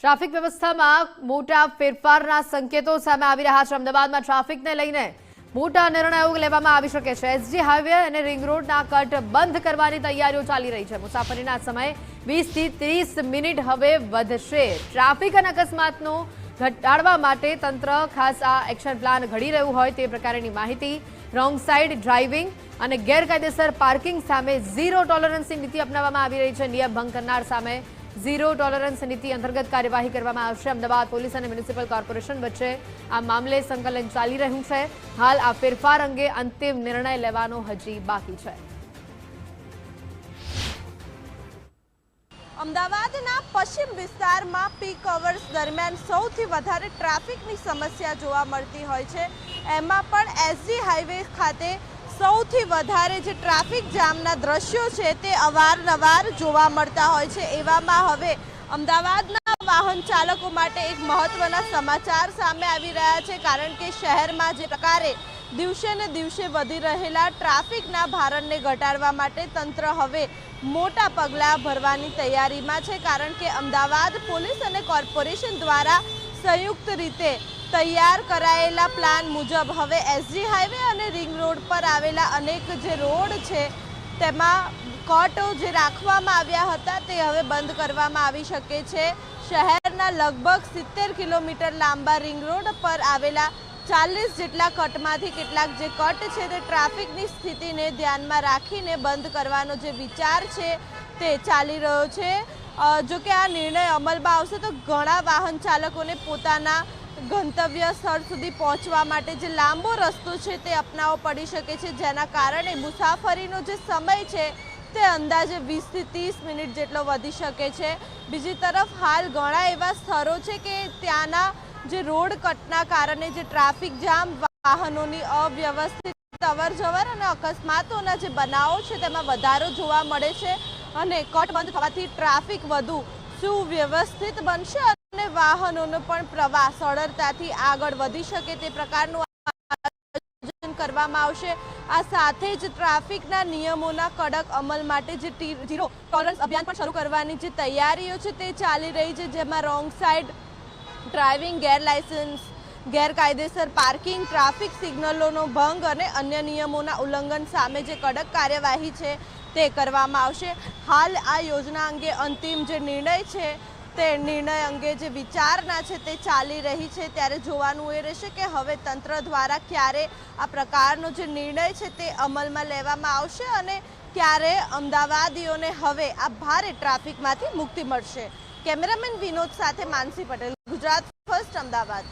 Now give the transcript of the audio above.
Traffic વ્યવસ્થામાં મોટા ફેરફારના સંકેતો સામે આવી રહ્યા છે। અમદાવાદમાં ટ્રાફિકને લઈને મોટા નિર્ણયો લેવામાં આવી શકે છે। એસજી હાઈવે અને રિંગ રોડના કટ બંધ કરવાની તૈયારીઓ ચાલી રહી છે। મુસાફરીના સમય 20 થી 30 મિનિટ હવે વધશે। ટ્રાફિક અને અકસ્માતનો ઘટાડવા માટે તંત્ર ખાસ આ એક્શન પ્લાન ઘડી રહ્યું હોય તે પ્રકારની માહિતી। રોંગ સાઇડ ડ્રાઇવિંગ અને ગેરકાયદેસર પાર્કિંગ સામે ઝીરો ટોલરન્સની નીતિ અપનાવવામાં આવી રહી છે। નિયમ ભંગ કરનાર સામે ઝીરો ટોલરન્સ નીતિ અંતર્ગત કાર્યવાહી કરવામાં આવશે। અમદાવાદ પોલીસ અને મ્યુનિસિપલ કોર્પોરેશન વચ્ચે આ મામલે સંકલન ચાલી રહ્યું છે। હાલ આ ફેરફાર અંગે અંતિમ નિર્ણય લેવાનો હજી બાકી છે। અમદાવાદના પશ્ચિમ વિસ્તારમાં પીક અવર્સ દરમિયાન સૌથી વધારે ટ્રાફિકની સમસ્યા જોવા મળતી હોય છે। એમાં પણ એસજી હાઈવે ખાતે સૌથી વધારે જે ટ્રાફિક જામના દ્રશ્યો છે તે અવારનવાર જોવા મળતા હોય છે। એવામાં હવે અમદાવાદના વાહન ચાલકો માટે એક મહત્વના સમાચાર સામે આવી રહ્યા છે, કારણ કે શહેરમાં જે પ્રકારે દિવસે ને દિવસે વધી રહેલા ટ્રાફિકના ભારણને ઘટાડવા માટે તંત્ર હવે મોટા પગલાં ભરવાની તૈયારીમાં છે। કારણ કે અમદાવાદ પોલીસ અને કોર્પોરેશન દ્વારા સંયુક્ત રીતે તૈયાર કરાયેલા પ્લાન મુજબ હવે એસજી હાઈવે અને રિંગ રોડ પર આવેલા અનેક જે રોડ છે તેમાં કટો જે રાખવામાં આવ્યા હતા તે હવે બંધ કરવામાં આવી શકે છે। શહેરના લગભગ 70 કિલોમીટર લાંબા રિંગ રોડ પર આવેલા 40 જેટલા કટમાંથી કેટલાક જે કટ છે તે ટ્રાફિકની સ્થિતિને ધ્યાનમાં રાખીને બંધ કરવાનો જે વિચાર છે તે ચાલી રહ્યો છે। જો કે આ નિર્ણય અમલમાં આવશે તો ઘણા વાહન ચાલકોને પોતાના ગંતવ્ય સ્થળ સુધી પહોંચવા માટે જે લાંબો રસ્તો છે તે અપનાવવો પડી શકે છે, જેના કારણે મુસાફરીનો જે સમય છે તે અંદાજે 20 થી 30 મિનિટ જેટલો વધી શકે છે। બીજી તરફ હાલ ઘણા એવા સ્થળો છે કે ત્યાંના જે રોડ કટના કારણે જે ટ્રાફિક જામ, વાહનોની અવ્યવસ્થિત અવરજવર અને અકસ્માતોના જે બનાવો છે તેમાં વધારો જોવા મળે છે અને કટ બંધ થવાથી ટ્રાફિક વધુ સુવ્યવસ્થિત બનશે અને વાહનોનો પણ પ્રવાહ સરળતાથી આગળ વધી શકે તે પ્રકારનું આયોજન કરવામાં આવશે। આ સાથે જ ટ્રાફિકના નિયમોના કડક અમલ માટે જે ઝીરો ટોલરન્સ અભિયાન પણ શરૂ કરવાની જે તૈયારીઓ છે તે ચાલી રહી છે, જેમાં રોંગ સાઇડ ડ્રાઇવિંગ, ગેરકાયદેસર પાર્કિંગ, ટ્રાફિક સિગ્નલોનો ભંગ અને અન્ય નિયમોના ઉલ્લંઘન સામે જે કડક કાર્યવાહી છે તે કરવામાં આવશે। હાલ આ યોજના અંગે અંતિમ જે નિર્ણય છે તે નિર્ણય અંગે જે વિચારણા છે તે ચાલી રહી છે, ત્યારે જોવાનું એ રહેશે કે હવે તંત્ર દ્વારા ક્યારે આ પ્રકારનો જે નિર્ણય છે તે અમલમાં લેવામાં આવશે અને ક્યારે અમદાવાદીઓને હવે આ ભારે ટ્રાફિકમાંથી મુક્તિ મળશે। કેમેરામેન વિનોદ સાથે માનસી પટેલ, ગુજરાત ફર્સ્ટ, અમદાવાદ।